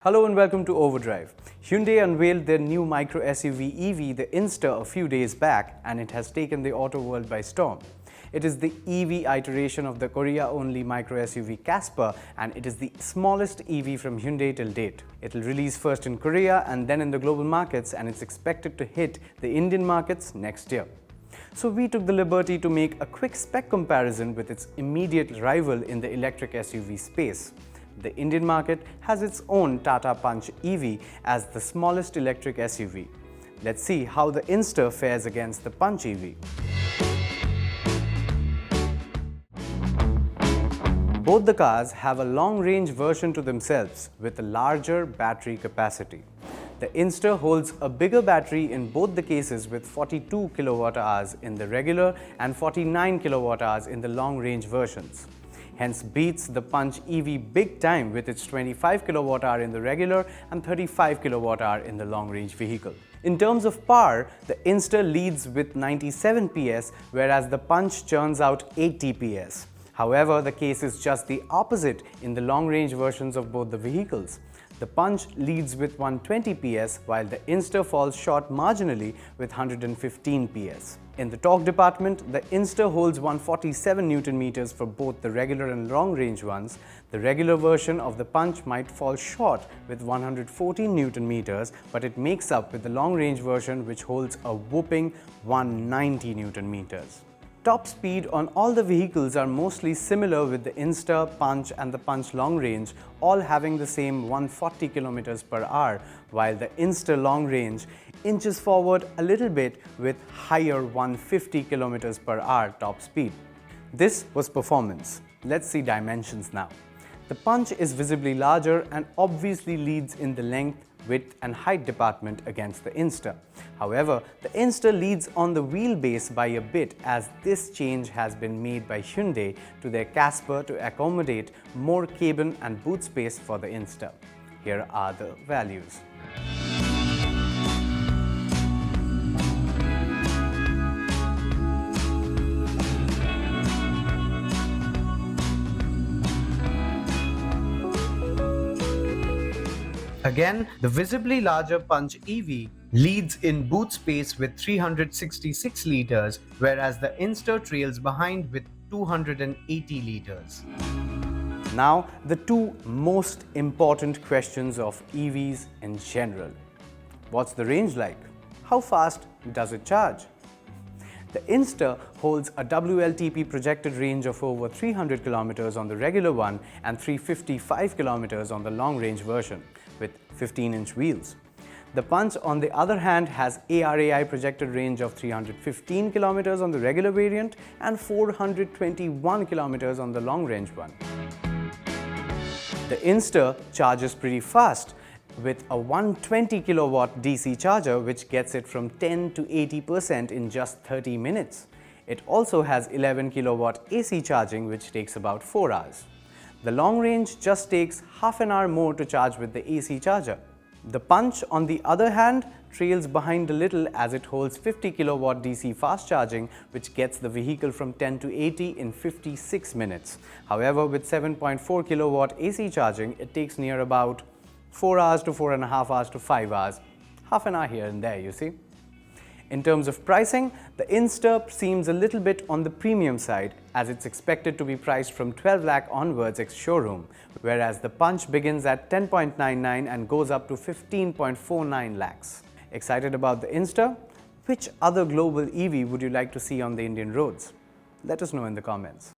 Hello and welcome to Overdrive. Hyundai unveiled their new micro SUV EV, the Inster, a few days back, and it has taken the auto world by storm. It is the EV iteration of the Korea-only micro SUV Casper, and it is the smallest EV from Hyundai till date. It will release first in Korea and then in the global markets, and it's expected to hit the Indian markets next year. So we took the liberty to make a quick spec comparison with its immediate rival in the electric SUV space. The Indian market has its own Tata Punch EV as the smallest electric SUV. Let's see how the Inster fares against the Punch EV. Both the cars have a long-range version to themselves with a larger battery capacity. The Inster holds a bigger battery in both the cases with 42 kWh in the regular and 49 kWh in the long-range versions. Hence beats the Punch EV big time with its 25 kWh in the regular and 35 kWh in the long-range vehicle. In terms of power, the Inster leads with 97 PS, whereas the Punch churns out 80 PS. However, the case is just the opposite in the long-range versions of both the vehicles. The Punch leads with 120 PS, while the Inster falls short marginally with 115 PS. In the torque department, the Inster holds 147 Nm for both the regular and long-range ones. The regular version of the Punch might fall short with 114 Nm, but it makes up with the long-range version, which holds a whopping 190 Nm. Top speed on all the vehicles are mostly similar, with the Inster, Punch and the Punch Long Range all having the same 140 km/h, while the Inster Long Range inches forward a little bit with higher 150 km/h top speed. This was performance. Let's see dimensions now. The Punch is visibly larger and obviously leads in the length, width and height department against the Inster. However, the Inster leads on the wheelbase by a bit, as this change has been made by Hyundai to their Casper to accommodate more cabin and boot space for the Inster. Here are the values. Again, the visibly larger Punch EV leads in boot space with 366 litres, whereas the Inster trails behind with 280 litres. Now, the two most important questions of EVs in general. What's the range like? How fast does it charge? The Inster holds a WLTP projected range of over 300 km on the regular one and 355 km on the long-range version, with 15-inch wheels. The Punch, on the other hand, has ARAI projected range of 315 km on the regular variant and 421 km on the long-range one. The Inster charges pretty fast, with a 120 kW DC charger which gets it from 10 to 80% in just 30 minutes. It also has 11 kW AC charging, which takes about 4 hours. The long range just takes half an hour more to charge with the AC charger. The Punch, on the other hand, trails behind a little as it holds 50 kW DC fast charging, which gets the vehicle from 10 to 80 in 56 minutes. However, with 7.4 kW AC charging, it takes near about 4 hours to 4.5 hours to 5 hours, half an hour here and there, you see. In terms of pricing, the Inster seems a little bit on the premium side, as it's expected to be priced from 12 lakh onwards ex-showroom, whereas the Punch begins at 10.99 and goes up to 15.49 lakhs. Excited about the Inster? Which other global EV would you like to see on the Indian roads? Let us know in the comments.